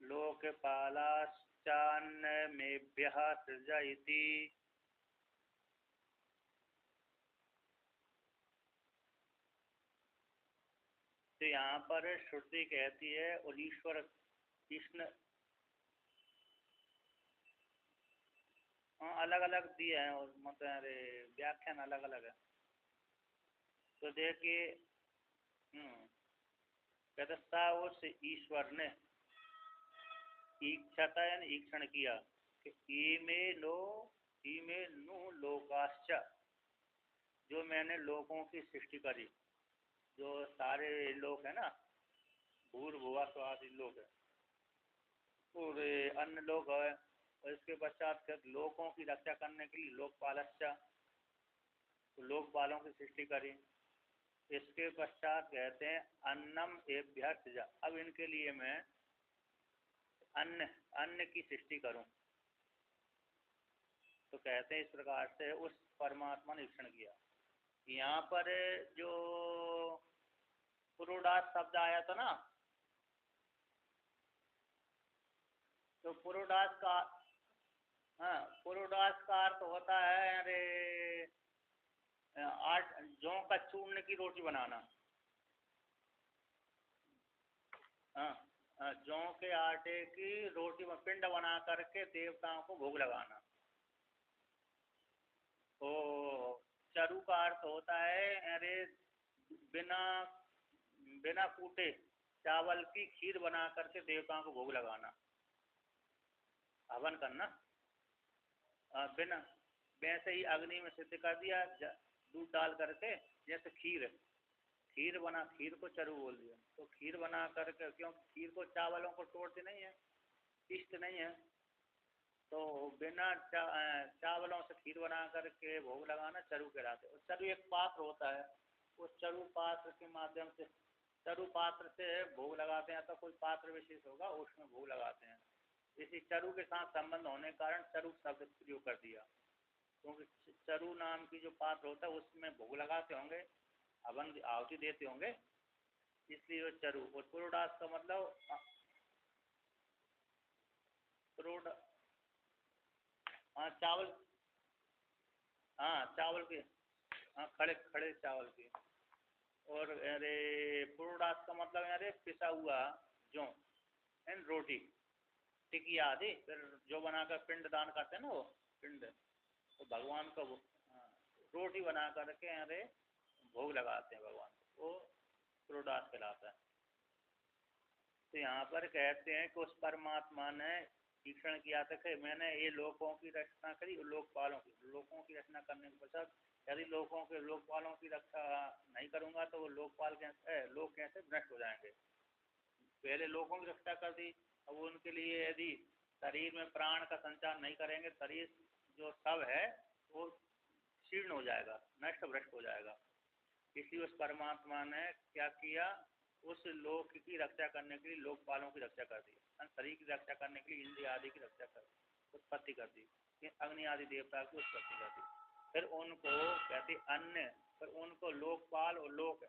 लोकपालाश्चान्नमेभ्यः सृजयति। तो यहाँ पर श्रुति कहती है और ईश्वर कृष्ण अलग अलग दिए हैं और मतलब व्याख्यान अलग अलग है। तो देखिए कहता उस ईश्वर ने इच्छता यानी ईक्षण किया कि इमे नु लोकाश्च, जो मैंने लोगों की सृष्टि करी, जो सारे लोग हैं ना, भूर्भुवः स्वः लोग है और अन्य लोग है, और इसके पश्चात लोगों की रक्षा करने के लिए लोकपालश्च, तो लोकपालों की सृष्टि करी। इसके पश्चात कहते हैं अन्नम एभ्यः सृजा, अब इनके लिए मैं अन्न की सृष्टि करूं। तो कहते हैं इस प्रकार से उस परमात्मा ने ईक्षण किया। यहाँ पर जो पुरोडास शब्द आया था ना, तो पुरोडास का पुरोडास का अर्थ होता है अरे जौ का चूर्ण की रोटी बनाना। जौ के आटे की रोटी में पिंड बना करके देवताओं को भोग लगाना। तो चरु का अर्थ होता है अरे बिना बिना कूटे चावल की खीर बना करके देवताओं को भोग लगाना, हवन करना। बिना वैसे ही अग्नि में सिद्ध कर दिया दूध डाल करके, जैसे खीर को चरु बोल दिया। तो खीर बना करके, क्यों खीर को चावलों को तोड़ते नहीं है, पीसते नहीं है, तो बिना चावलों से खीर बना करके भोग लगाना चरु कहलाते। और चरु एक पात्र होता है, उस चरु पात्र के माध्यम से चरु पात्र से भोग लगाते हैं, तो कोई पात्र विशेष होगा उसमें भोग लगाते हैं। इसी चरु के साथ संबंध होने के कारण चरु शब्द प्रयोग कर दिया, क्योंकि चरु नाम की जो पात्र होता है उसमें भोग लगाते होंगे, हवन आहुति देते होंगे, इसलिए वो चरु। और पुरोडास का मतलब चावल, चावल के, खड़े खड़े चावल के। और अरे पुरोडास का मतलब अरे पिसा हुआ जौ एंड रोटी, टिकिया आदि, फिर जो बनाकर पिंड दान करते हैं ना, वो पिंड तो भगवान को रोटी बना करके अरे भोग लगाते हैं भगवान को, वो पुरोडास कहलाता है। तो यहाँ पर कहते हैं कि उस परमात्मा ने ईक्षण किया था कि मैंने ये लोगों की रचना करी, लोगों की रचना करने के पश्चात यदि लोकपालों की रक्षा नहीं करूँगा तो वो लोग कैसे नष्ट हो जाएंगे। पहले लोगों की रक्षा कर दी, अब उनके लिए यदि शरीर में प्राण का संचार नहीं करेंगे, शरीर जो सब है वो शीर्ण हो जाएगा, नष्ट भ्रष्ट हो जाएगा। इसलिए उस परमात्मा ने क्या किया, उस लोक की रक्षा करने के लिए लोकपालों की रक्षा कर दी, शरीर की रक्षा करने के लिए इंद्रिय आदि की रक्षा कर उत्पत्ति कर दी, अग्नि आदि देवता की उत्पत्ति कर दी। फिर उनको कहते अन्य, फिर उनको लोकपाल और लोक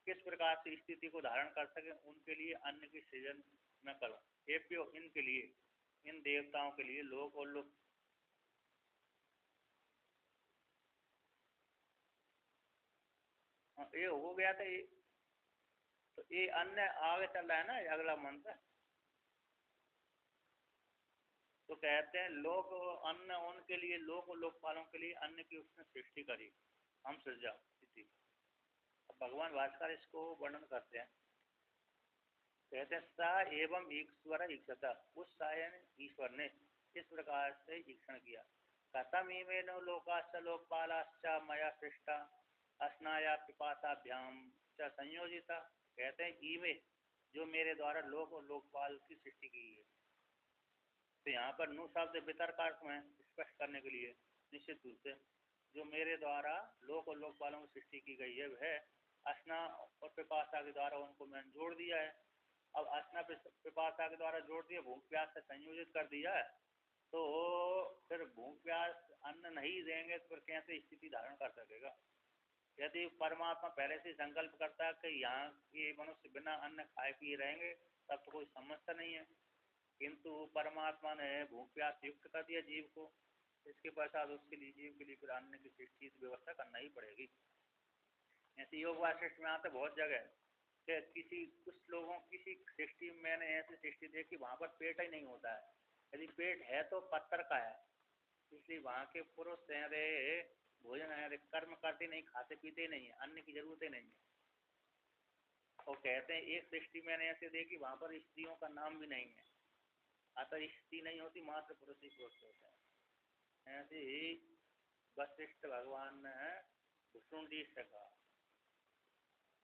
किस प्रकार से स्थिति को धारण कर सके, उनके लिए अन्न की सृजन मैं करूँ। एप्यो इनके लिए, इन देवताओं के लिए लोक और लोक। ये हो गया था ये, तो ये अन्न आगे चल रहा है ना, अगला मंत्र। तो कहते हैं लोक अन्न उनके लिए, लोक और लोकपालों के लिए अन्न की उसने सृष्टि करी, हम सृजा इति। भगवान भास्कर इसको वर्णन करते हैं, कहते हैं सा एवं ईश्वर ईक्षता, उस सायन ईश्वर ने इस प्रकार से ईक्षण किया। कथम इमे नो लोकाश्च लोकपालाश्च मया सृष्टा अस्नाया पिपासाभ्याम च संयोजिता। कहते हैं इमे, जो मेरे द्वारा लोक और लोकपाल की सृष्टि की है। तो यहाँ पर नु शब्द वितर्कार्थ में स्पष्ट करने के लिए निश्चित रूप से जो मेरे द्वारा लोक और लोकपालों की सृष्टि की गई है वह असना और पिपासा के द्वारा उनको मैंने जोड़ दिया है। अब असना पिपासा के द्वारा जोड़ दिया, भूख प्यास से संयोजित कर दिया है, तो फिर भूख प्यास अन्न नहीं देंगे तो फिर कैसे स्थिति धारण कर सकेगा। यदि परमात्मा पहले से संकल्प करता है कि यहाँ ये मनुष्य बिना अन्न खाए पिए रहेंगे, तब तो कोई समस्या नहीं है। किंतु परमात्मा ने भूख प्यास युक्त कर दिया जीव को, इसके पश्चात उसके लिए जीव के लिए फिर अन्न की सृष्टि व्यवस्था करना ही पड़ेगी। ऐसे योग वाशिष्ठ में आते बहुत जगह कि किसी कुछ लोगों किसी सृष्टि में मैंने ऐसी सृष्टि देखी वहाँ पर पेट ही नहीं होता है, यदि पेट है तो पत्थर का है, इसलिए वहाँ के पुरुष रे भोजन है कर्म करते नहीं, खाते पीते नहीं है, अन्न की जरूरत ही नहीं है। और कहते हैं एक सृष्टि मैंने ऐसे देखी वहाँ पर स्त्रियों का नाम भी नहीं है, अतः स्त्री नहीं होती, मात्र पुरुष ही पुरुष होता है। ऐसे ही वशिष्ठ भगवान ने भुसुंडी से कहा,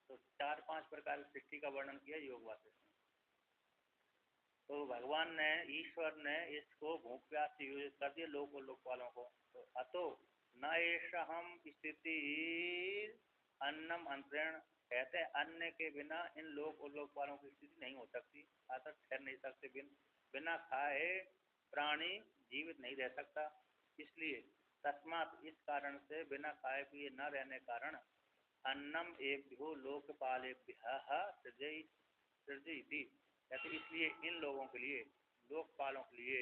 तो 4-5 प्रकार की सृष्टि का वर्णन किया योग वाशिष्ठ ने। तो भगवान ने ईश्वर ने इसको भूख प्यास से योजित कर दिया लोकपालों को। तो अतो न ऐसा हम स्थिति अन्नम अंतरण, कहते हैं अन्न के बिना इन लोकपालों की स्थिति नहीं हो सकती, अतः ठहर नहीं सकते, बिना खाए प्राणी जीवित नहीं रह सकता। इसलिए तस्मात इस कारण से बिना खाए पिए न रहने कारण अन्नम एभ्यो लोकपालेभ्यः सृजयति, कहते इसलिए इन लोगों के लिए, लोकपालों के लिए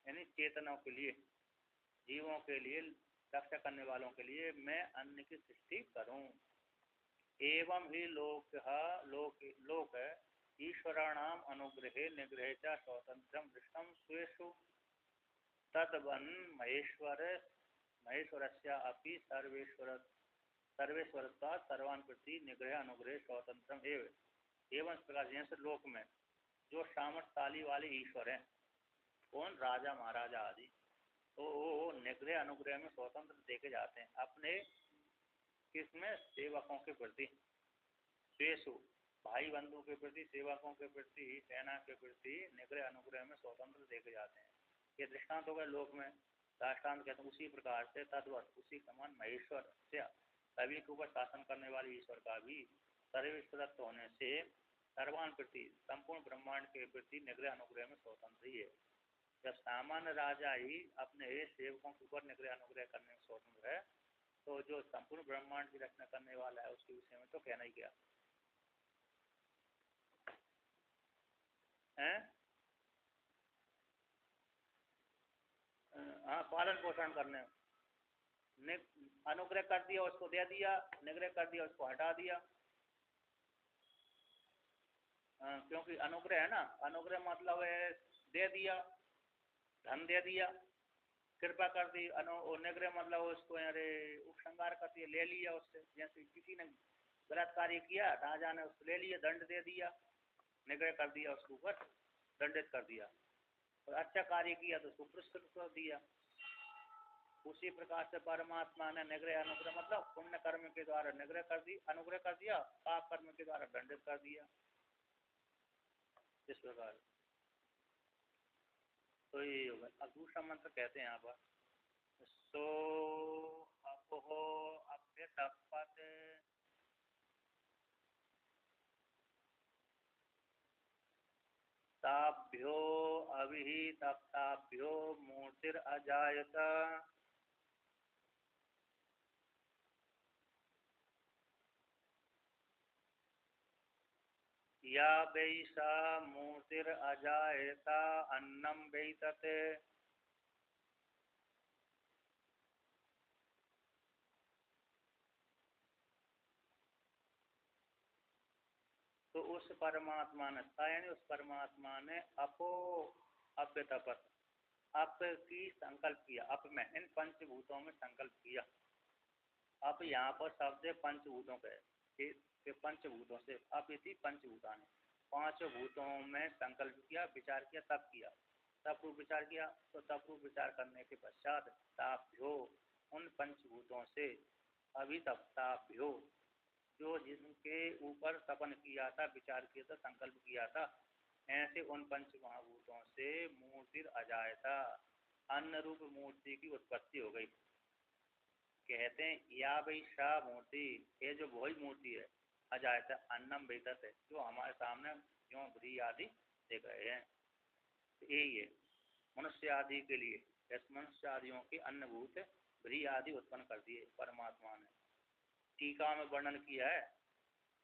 यानी चेतनों के लिए, जीवों के लिए, रक्षा करने वालों के लिए मैं अन्न की सृष्टि करूं। एवं ही लोक ईश्वराणाम अनुग्रहे निग्रहे च स्वतंत्रम दृष्टम स्वेषु तद्वन महेश्वरस्य अपि सर्वेश्वरत्वात् सर्वान् प्रति निग्रह अनुग्रह स्वतंत्रम एवं प्रकार जैसे लोक में जो सामर्थ्यशाली वाले ईश्वर हैं, कौन, राजा महाराजा आदि, तो वो निग्रह अनुग्रह में स्वतंत्र देखे जाते हैं अपने किसमें, सेवकों के प्रति, स्वेषु भाई बंधु के प्रति, सेवकों के प्रति, सेना के प्रति निग्रह अनुग्रह में स्वतंत्र देखे जाते हैं। ये दृष्टांत हो गए लोक में, दृष्टांत कहते हैं उसी प्रकार से तद्वत उसी समान महेश्वर से सभी के ऊपर शासन करने वाले ईश्वर का भी सर्वेश्वरत्व होने से सर्वान प्रति संपूर्ण ब्रह्मांड के प्रति निग्रह अनुग्रह में स्वतंत्र ही है। जब सामान्य राजा ही अपने सेवकों के ऊपर निग्रह अनुग्रह करने में स्वतंत्र है, तो जो संपूर्ण ब्रह्मांड की रचना करने वाला है उसके विषय में तो कहना ही क्या है। हाँ, पालन पोषण करने, अनुग्रह कर दिया उसको दे दिया, निग्रह कर दिया उसको हटा दिया। क्योंकि अनुग्रह है ना, अनुग्रह मतलब है दे दिया, धन दे दिया, कृपा कर दी, निग्रह मतलब उसको अरे उपसंहार कर दिया, ले लिया उससे, जैसे किसी ने गलत कार्य किया, राजा ने उसको ले लिया, दंड दे दिया, निग्रह कर दिया, उसके ऊपर दंडित कर दिया, और अच्छा कार्य किया तो उसको पुरस्कृत कर दिया। उसी प्रकार से परमात्मा ने निग्रह अनुग्रह मतलब पुण्य कर्म के द्वारा निग्रह कर दी, अनुग्रह कर दिया, पाप कर्म के द्वारा दंडित कर दिया, इस प्रकार। तो ये होगा। अब दूसरा मंत्र कहते हैं यहाँ पर, सो अपोहो अभ्य तपत ताभ्यो अविहितप्ताभ्यो मूर्तिर अजायत या वैसा मूर्तिर अजायता अन्नम वैतते। तो उस परमात्मा ने, यानी उस परमात्मा ने अपो अप्य तपत, अप की संकल्प किया, अप में इन पंचभूतों में संकल्प किया। अब यहाँ पर शब्द पंचभूतों के पंचभूतों से अब इसी पंचभूता ने पांचों भूतों में संकल्प किया, विचार किया, तप किया, तप रूप विचार किया। तो तप रूप विचार करने के पश्चात ताभ्यो उन पंचभूतों से, अभी तप ताभ्यो जो जिनके ऊपर तपन किया था, विचार किया था, संकल्प किया था, ऐसे उन पंच महाभूतों से मूर्ति अजायता अन्न रूप मूर्ति की उत्पत्ति हो गई। कहते हैं या भाई शाह मूर्ति, ये जो वही मूर्ति है, अजायता अन्नम बेतत है, जो हमारे सामने क्यों भ्री आदि देख रहे हैं, यही है मनुष्य आदि के लिए, मनुष्य आदियों की अन्नभूत भ्री आदि उत्पन्न कर दिए परमात्मा ने। टीका में वर्णन किया है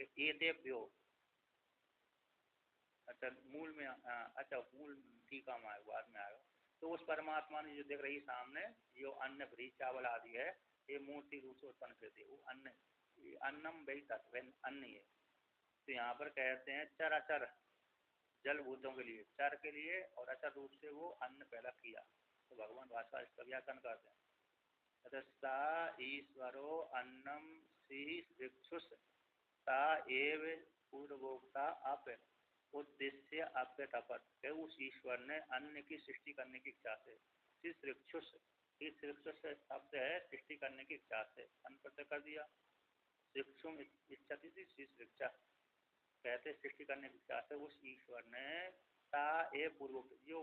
कि एतेभ्यो, अच्छा मूल में, अच्छा मूल टीका में आएगा, बाद में आएगा। तो उस परमात्मा ने जो देख रही सामने जो अन्न भ्री चावल आदि है ये मूर्ति रूप से उत्पन्न करती है, वो अन्न, अन्नम वही तत्व अन्न है। तो यहाँ पर कहते हैं चर अचर जल भूतों के लिए, चर के लिए और अचर रूप से वो अन्न पैदा किया। तो भगवान भाषा इसका व्याख्यान करते हैं, सा ईश्वरो अन्नम शीर्षुष सा एव पूर्वोक्ता अप उद्देश्य अप्य तपत है। उस ईश्वर ने अन्न की सृष्टि करने की इच्छा से, शीर्षुष शब्द है सृष्टि करने की इच्छा से, अन्न प्रत्यय कर दिया। शिक्षुम इच्छति थी शिक्षा, कहते सृष्टि करने की इच्छा से उस ईश्वर ने सा ए पूर्वोक्त जो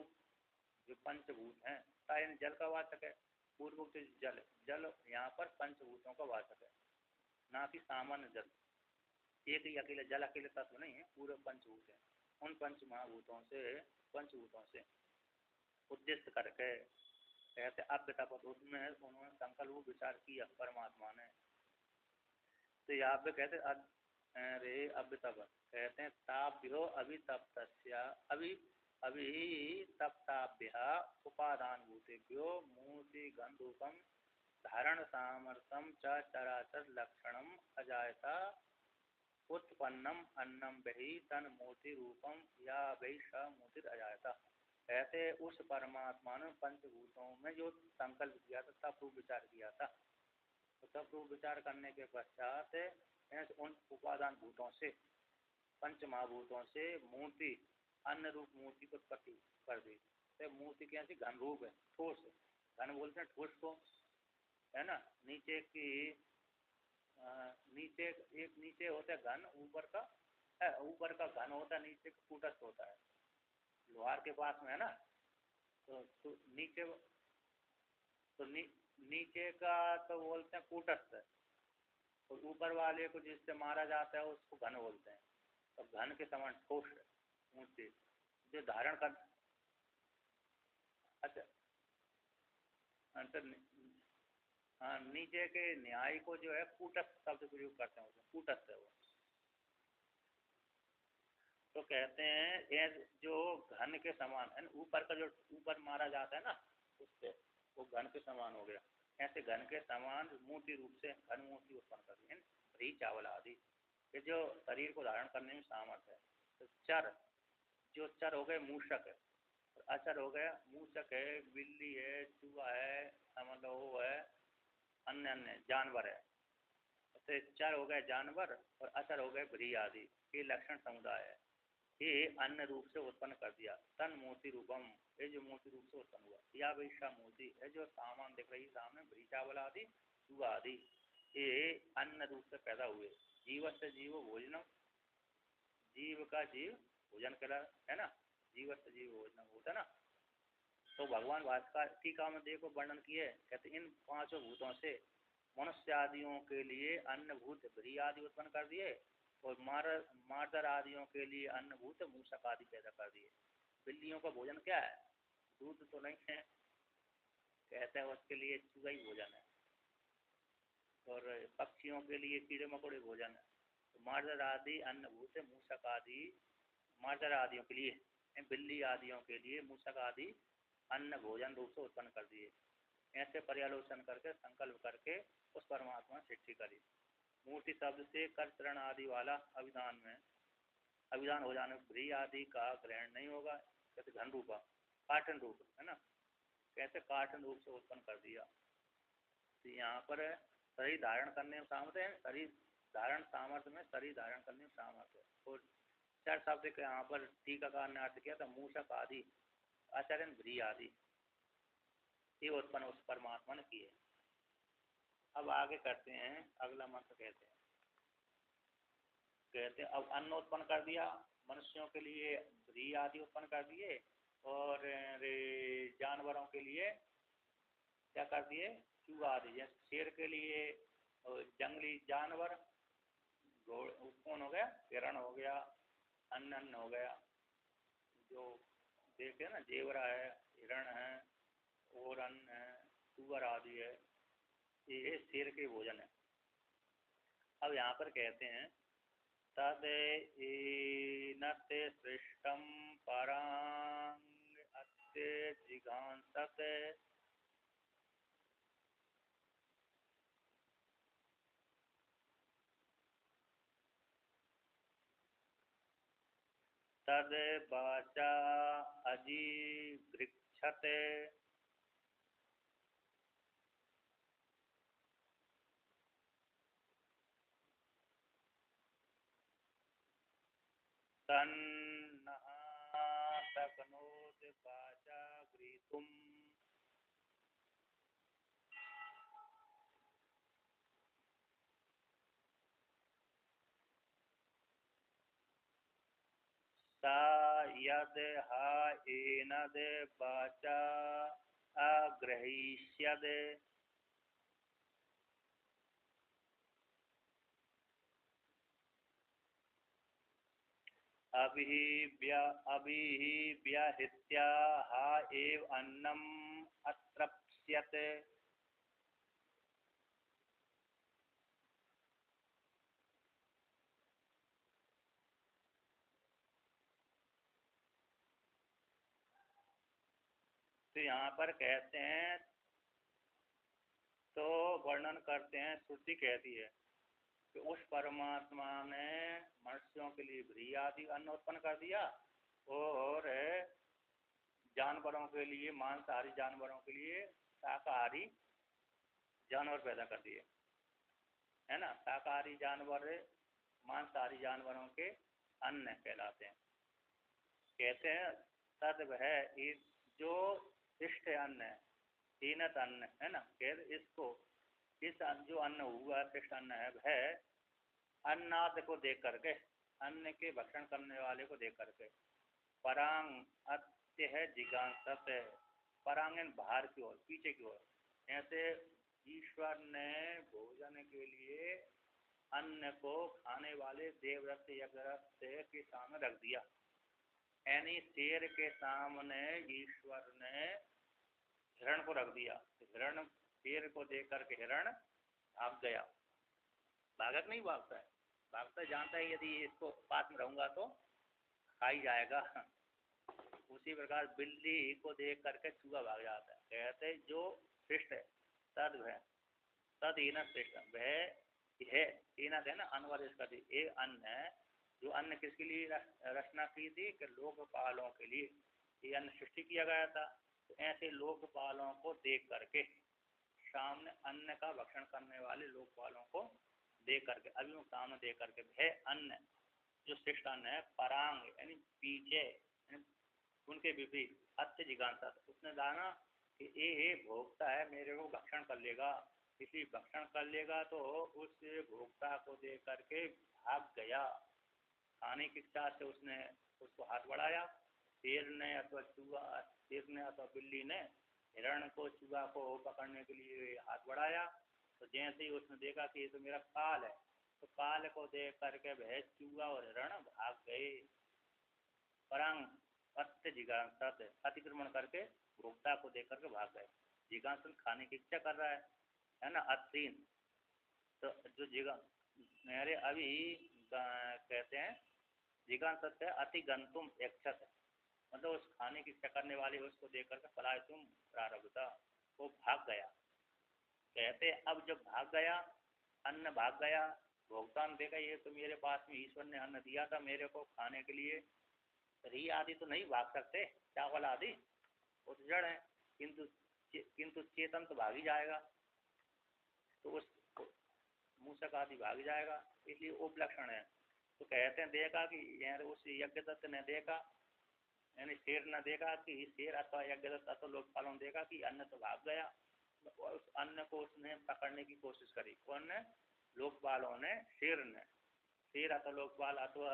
पंचभूत हैं, सा यानी जल का वाचक है, पूर्वोक्त जल, जल यहाँ पर पंचभूतों का वाचक है, ना कि सामान्य जल। एक ही अकेले जल अकेले तत्व नहीं है, पूरे पंचभूत है। उन पंचभूतों से उद्देश्य करके कहते अभ्यतापत, उसमें उन्होंने संकल्प विचार किया परमात्मा ने। तो यहाँ पे कहते अरे अभ्यतापत कहते हैं ताभ्यो अभितप्तस्या अभितप्ताभ्य उपादान भूतेभ्यो मूर्ति गंधूपम धारण सामर्थ्यम च चराचर लक्षणम अजायता उत्पन्नम अन्नम बही तन मूर्ति रूपम या बही स मूर्ति अजायता। कहते उस परमात्मा ने पंचभूतों में जो संकल्प किया था, तब रूप विचार किया था। तो तब रूप विचार करने के पश्चात उन उपादान भूतों से, पंच महाभूतों से मूर्ति, अन्न रूप मूर्ति को उत्पत्ति कर दी। तो मूर्ति कैसी घन रूप है, ठोस, घन बोलते हैं ठोस को, है ना। नीचे की नीचे एक नीचे होता है घन, ऊपर का घन होता है, नीचे का कूटस्थ होता है, लोहार के पास में है ना। तो नीचे तो नीचे का तो बोलते हैं कूटस्थ, और ऊपर वाले को जिससे मारा जाता है उसको घन बोलते हैं। तो घन के समान ठोस मूर्ति जो धारण कर, अच्छा हाँ, नीचे के न्याय को जो है कूटस्थ शब्द प्रयोग करते हैं, कूटस्थ है वो। तो कहते हैं ये जो घन के समान है, ऊपर का जो ऊपर मारा जाता है ना उससे, वो घन के समान हो गया। ऐसे घन के समान मूर्ति रूप से घन मूर्ति उत्पन्न कर दी, भ्री चावल आदि, ये जो शरीर को धारण करने में सामर्थ्य है। तो चर, जो चर हो गए मूषक है, अचर हो गया मूषक है, बिल्ली है, चूहा है, मतलब वो है, अन्य अन्य जानवर है। तो चर हो गए जानवर और अचर हो गए भ्री आदि, ये लक्षण समुदाय है। ये अन्न रूप से उत्पन्न कर दिया, तन मूर्ति रूपम, ये जो मूर्ति रूप से उत्पन्न हुआ, या वैसा मूर्ति है जो सामान दिख रही सामने, भ्री चावल आदि, चूहा आदि, ये अन्न रूप से पैदा हुए। जीव से जीव भोजनम, जीव का जीव भोजन करा है ना, जीव से जीव भोजनम होता है ना। तो भगवान भास्कर टीका में देखो वर्णन किए, कहते इन पांचों भूतों से मनुष्य आदियों के लिए अन्न भूत भ्री आदि उत्पन्न कर दिए, और मार्दर आदियों के लिए अन्न भूत मूषक आदि पैदा कर दिए। बिल्लियों का भोजन क्या है, दूध तो नहीं है, कहते हैं उसके लिए चूहा ही भोजन है, और पक्षियों के लिए कीड़े मकोड़े भोजन है। तो मार्दर आदि अन्न भूत मूषक आदि, मार्दर आदियों के लिए, बिल्ली आदियों के लिए मूषक आदि अन्न भोजन रूप से उत्पन्न कर दिए। ऐसे पर्यालोचन करके संकल्प करके उस परमात्मा सृष्टि करी। मूर्ति शब्द से कर्तरण आदि वाला अभिधान में, अभिधान हो जाने भ्री आदि का ग्रहण नहीं होगा, कहते घन रूपा, काटन रूप है ना, कैसे काटन रूप से उत्पन्न कर दिया। तो यहाँ पर शरीर धारण करने में सामर्थ्य है, शरीर धारण सामर्थ्य में शरीर धारण करने में सामर्थ्य है। और चार शब्द के यहाँ पर टीकाकार ने अर्थ किया था मूषक आदि, आचरण भ्री आदि, ये उत्पन्न उस परमात्मा ने किए। अब आगे करते हैं, अगला मंत्र कहते हैं अब अन्न उत्पन्न कर दिया मनुष्यों के लिए, भ्री आदि उत्पन्न कर दिए, और जानवरों के लिए क्या कर दिए, चूहा आदि, जैसे शेर के लिए जंगली जानवर, कौन हो गया, हिरण हो गया, अन्न हो गया, जो देखे ना जेवरा है, हिरण है, और अन्न है, सुअर आदि है, ये शेर के भोजन है। अब यहाँ पर कहते हैं तद नते सृष्टम परांग अत्ते जिघांसत तद वाचा अजीगृक्षते तन्नः शक्नोत वाचा गृहीतुम् सा यद हा एनद वाचा अग्रहीष्यद अभिव्याहृत्या हा एव अन्नम अतृप्स्यते। तो यहाँ पर कहते हैं, तो वर्णन करते हैं, श्रुति कहती है कि उस परमात्मा ने मनुष्यों के लिए व्रीहि आदि अन्न उत्पन्न कर दिया और जानवरों के लिए, मांसाहारी जानवरों के लिए शाकाहारी जानवर पैदा कर दिए, है ना। शाकाहारी जानवर मांसाहारी जानवरों के अन्न कहलाते हैं। कहते हैं तद वह जो इष्ट अन्न है, हीनत अन्न है ना, कहते इसको, इस जो अन्न हुआ श्रेष्ठ अन्न है, वह अन्नाद को देख करके, अन्न के भक्षण करने वाले को देख करके, परांग अत्य है जिज्ञासत है, परांगन बाहर की ओर, पीछे की ओर, ऐसे ईश्वर ने भोजन के लिए अन्न को खाने वाले देवव्रत यज्ञरथ के सामने रख दिया। यानी शेर के सामने ईश्वर ने हिरण को रख दिया। हिरण, शेर को देख करके हिरण भाग गया। भागक नहीं भागता है, भागता जानता है यदि इसको पास में रहूंगा तो खा ही जाएगा। उसी प्रकार बिल्ली को देख करके चूहा भाग जाता है। कहते जो श्रेष्ठ है तद वह, तद हीन श्रेष्ठ वह है, हीनत है ना, अनवर इसका ये अन्न है जो अन्न किसके लिए रचना की थी कि लोकपालों के लिए ये अन्न सृष्टि किया गया था। तो ऐसे लोकपालों को देख करके, सामने अन्न का भक्षण करने वाले लोकपालों को देख करके, अभिमुख सामने देख करके, वह अन्न जो श्रेष्ठ अन्न है, परांग यानी पीछे, उनके विपरीत अत्य जिज्ञासा, उसने जाना कि ये भोक्ता है, मेरे को भक्षण कर लेगा, इसलिए भक्षण कर लेगा, तो उस भोक्ता को देख करके भाग गया। खाने की इच्छा से उसने उसको हाथ बढ़ाया। शेर ने अथवा चूहा, शेर ने अथवा बिल्ली ने हिरण को, चूहा को पकड़ने के लिए हाथ बढ़ाया। तो जैसे ही उसने देखा कि ये तो मेरा काल है, तो काल को देख करके वह चूहा और हिरण भाग गए। परांग अत्य जिज्ञासत, अतिक्रमण करके भोक्ता को देख करके भाग गए। जिज्ञासन खाने की इच्छा कर रहा है ना, अतीन। तो जो मेरे अभी कहते हैं जिज्ञासत है, अति गंतुम इच्छत, मतलब उस खाने की इच्छा करने वाले उसको देख करके पलायतुम प्रारब्धता, वो भाग गया। कहते अब जब भाग गया, अन्न भाग गया, भोक्ता ने देखा ये तो मेरे पास में ईश्वर ने अन्न दिया था मेरे को खाने के लिए, री आदि तो नहीं भाग सकते, चावल आदि वो तो जड़ है, किंतु चेतन तो भाग ही जाएगा, तो उस मूसक आदि भाग जाएगा, इसलिए उपलक्षण है। तो कहते हैं देखा कि यार उस यज्ञदत्त ने देखा, यानी शेर ने देखा कि शेर अथवा यज्ञदत्त अथवा लोकपालों ने देखा कि अन्न तो भाग गया, उस अन्न को उसने पकड़ने की कोशिश करी। कौन ने? लोकपालों ने, शेर ने, शेर अथवा लोकपाल अथवा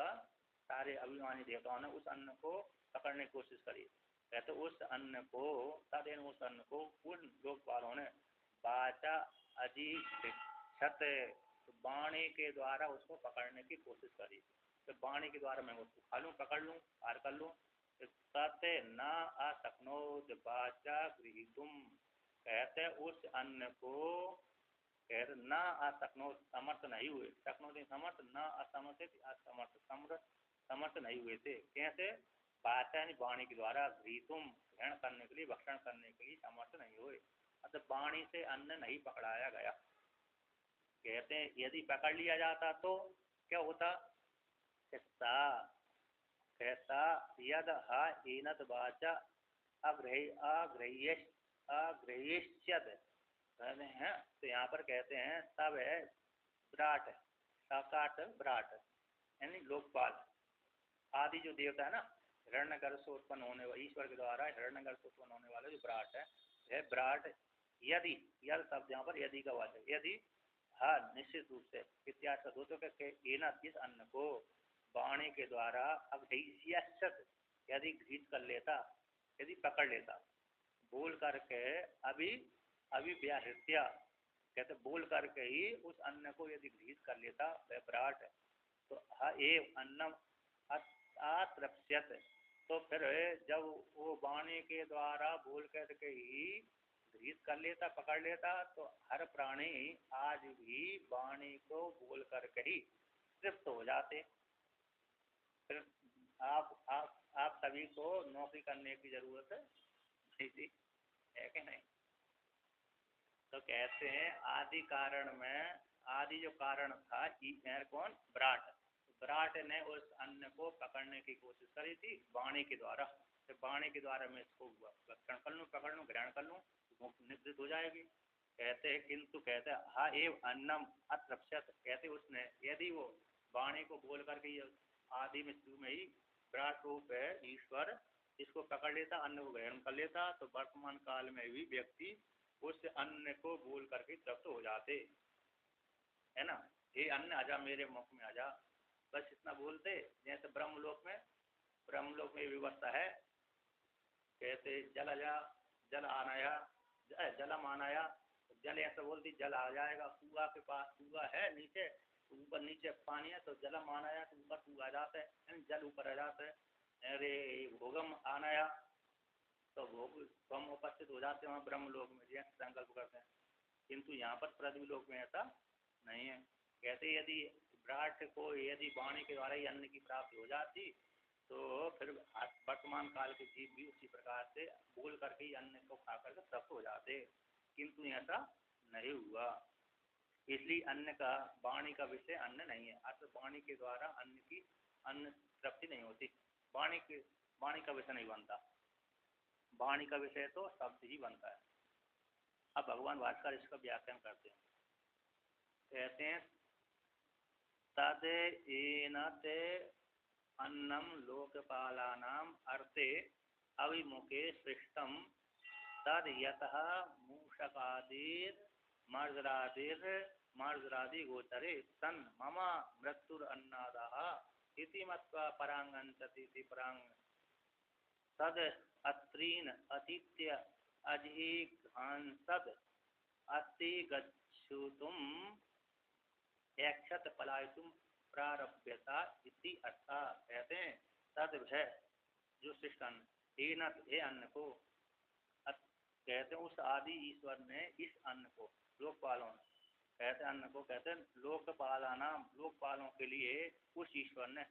सारे अभिमानी देवताओं ने उस अन्न को पकड़ने की कोशिश करी। कहते उस अन्न को, तदेन उस अन्न को उन लोकपालों ने बाचा अजीक्षत, तो बाणी के द्वारा उसको पकड़ने की कोशिश करी। तो बाणी के द्वारा मैं उसको खा लूँ, पकड़ लूँ, पार कर लूँ। सत्य न असक्नोत बाचा गृहीतुम, कहते उस अन्न को, कहते न असक्नोत, समर्थ नहीं हुए, सक्नोत समर्थ, न असमर्थ, असमर्थ, समर्थ नहीं हुए थे। कैसे? बात है वाणी के द्वारा घृतुम ग्रहण करने के लिए, भक्षण करने के लिए समर्थ नहीं हुए। मतलब वाणी से अन्न नहीं पकड़ाया गया। कहते हैं यदि पकड़ लिया जाता तो क्या होता, कहता यद हा एनत वाचा अग्रह्य अग्रह्यश्चद कहते हैं। तो यहाँ पर कहते हैं तब है विराट, साकाट विराट यानी लोकपाल आदि जो देवता है ना, हिरण्यगर्भ से उत्पन्न होने वाले ईश्वर के द्वारा हिरण्यगर्भ से उत्पन्न होने वाला जो विराट है, यह विराट यदि, यद शब्द यहाँ पर यदि का वाचक, यदि हाँ निश्चित रूप से इत्यादि शब्दों के इस अन्न को वाणी के द्वारा अब यदि घृत कर लेता, यदि पकड़ लेता, बोल करके अभी अभी व्याहृत्या कहते बोल करके ही उस अन्न को यदि घृत कर लेता वह विराट है, तो एव अन्नम अतृप्स्यत, तो फिर जब वो वाणी के द्वारा बोल करके ही घृत कर लेता, पकड़ लेता, तो हर प्राणी आज भी वाणी को बोल करके ही तृप्त हो जाते। फिर आप सभी को नौकरी करने की जरूरत नहीं थी, है कि नहीं। तो कहते हैं आदि कारण में, आदि जो कारण था कौन, विराट, विराट ने उस अन्न को पकड़ने की कोशिश करी थी वाणी के द्वारा। तो वाणी के द्वारा मैं इसको भक्षण कर लूँ, पकड़ लूँ, ग्रहण कर लूँ, निवृत्त हो जाएगी। कहते हैं किंतु कहते हैं हा एव अन्नम अतृप्स्यत, कहते उसने यदि वो वाणी को बोल करके आदि में शुरू में ही विराट रूप है ईश्वर, इसको पकड़ लेता, अन्न को ग्रहण कर लेता, तो वर्तमान काल में भी व्यक्ति उस अन्न को बोल करके तृप्त हो जाते, है ना। ये अन्न आजा मेरे मुख में आजा, बस इतना बोलते। जैसे ब्रह्मलोक में व्यवस्था है, कहते जल आजा, जल आनाया, जलम आनाया, जल ऐसा बोलती जल आ जाएगा। कुआ के पास कुआ है नीचे, ऊपर नीचे पानी है, तो जलम आनाया तो ऊपर कुआ आ जाता है, जल ऊपर आ जाता है। अरे भोगम आनाया, तो भोग उपस्थित हो जाते हैं वहाँ ब्रह्मलोक में, जैसे संकल्प करते हैं। किंतु यहाँ पर पृथ्वी लोक में ऐसा नहीं है। कहते यदि विराट को यदि वाणी के द्वारा ही अन्न की प्राप्ति हो जाती, तो फिर वर्तमान काल के जीव भी उसी प्रकार से बोल करके ही अन्न को खा करके तृप्त हो जाते, किंतु ऐसा नहीं हुआ। इसलिए अन्न का, वाणी का विषय अन्न नहीं है, अर्थात वाणी के द्वारा अन्न तृप्ति नहीं होती, वाणी का विषय नहीं बनता, वाणी का विषय तो शब्द ही बनता है। अब भगवान भास्कर इसका व्याख्यान करते हैं, कहते हैं तद एनते अन्नम लोकपालानाम अर्थे अविमुखे सृष्टम तद यतः मूषकादिर मर्जरादि गोचरे सन मम मृत्युर अन्नादः इति मत्वा परांगंचति परांग तद अत्रीन अतीत्य अजिघांसद अति गच्छुतुम यक्षत पलायितुम प्रारभ्यता इति अर्था। कहते हैं तद है जो सृष्टन हे अन्न को, कहते हैं उस आदि ईश्वर ने इस अन्न को, लोकपालों ने, कहते अन्न को कहते हैं लोकपालाना, लोकपालों के लिए उस ईश्वर ने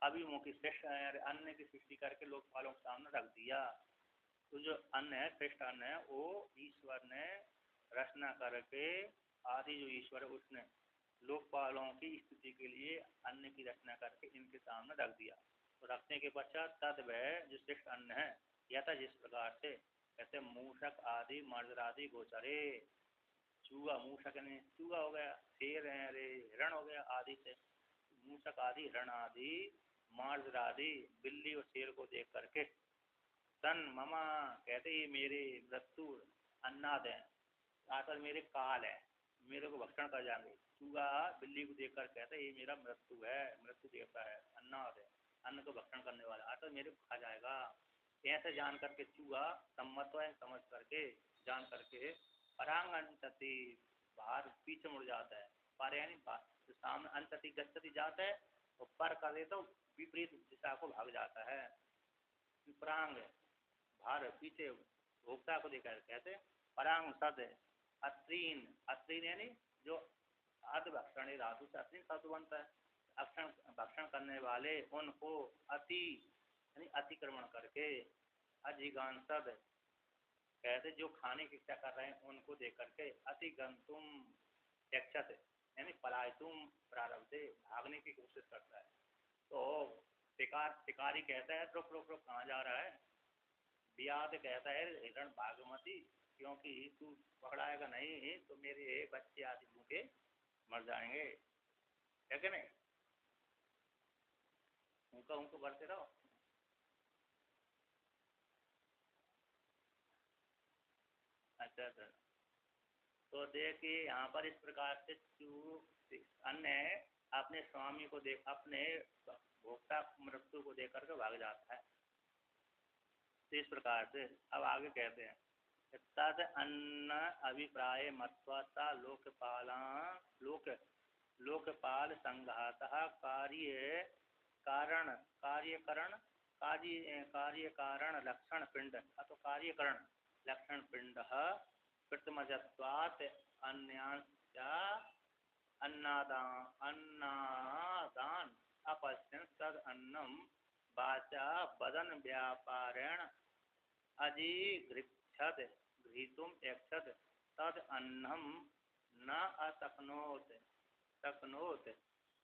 अभिमुखी श्रेष्ठ अन्न की सृष्टि करके लोकपालों के सामने रख दिया। तो जो अन्न है, श्रेष्ठ अन्न है, वो ईश्वर ने रचना करके, आदि जो ईश्वर है उसने लोकपालों की स्थिति के लिए अन्न की रचना करके इनके सामने रख दिया। तो रखने के पश्चात तद वह जो श्रेष्ठ अन्न है, या था जिस प्रकार से कहते मूषक आदि मर्जरादि गोचरे, चूहा, मूषक ने चूहा हो गया, शेर है, अरे हिरण हो गया आदि से, मूषक आदि हिरण आदि मर्जरादि बिल्ली और शेर को देख करके तन ममा कहते ये मेरे मृत्यु अन्नाद है, आकर मेरे काल है, मेरे को भक्षण कर जाएंगे। चूहा बिल्ली को देखकर कहते ये मेरा मृत्यु है, मृत्यु देवता है, अन्नाद है, अन्न को भक्षण करने वाला, आकर मेरे को खा जाएगा। ऐसे जान करके चूहा सम्मत है, समझ करके जान करके परांगंचति बाहर पीछे मुड़ जाता है, पर यानी तो सामने अंतति गच्छति जाता है, और पर कर दे तो विपरीत दिशा को भाग जाता है। परांग बाहर पीछे भोक्ता को देखकर कहते परांग सद अत्रीन, अत्रीन यानी जो अध भक्षण धातु से अत्रीन शब्द बनता है, भक्षण करने वाले उनको अति यानी अतिक्रमण करके। अधिगंसद कहते जो खाने की इच्छा कर रहे हैं उनको देख करके। अतिगंतुम यक्षत यानी पलायतुम प्रारब्ध से भागने की कोशिश करता है। तो शिकारी कहता है रुक रुक रुक कहाँ जा रहा है। व्याध कहता है हिरण भागमती, क्योंकि तू पकड़ाएगा नहीं तो मेरे बच्चे आदि भूखे मर जाएंगे, है कि नहीं। उनको बढ़ते रहो। अच्छा अच्छा। तो देखिए यहाँ पर इस प्रकार से अन्य अपने स्वामी को देख, अपने भोक्ता मृत्यु को देख करके भाग जाता है। तो इस प्रकार से अब आगे कहते हैं तद अन्न अभिप्राय मत्वा लोकपाला लोकपाल संघात कार्य कारण कार्यकरण कार्य कारण लक्षण पिंड अथवा कार्यकरण लक्षण पिंड कृतमजत्वात् अन्यांश्च अन्नादान अपश्यन् तद अन्नम वाचा बदन व्यापारेण अधिगृह्यत गृहीतुम यक्षत तद अन्नम न तकनोत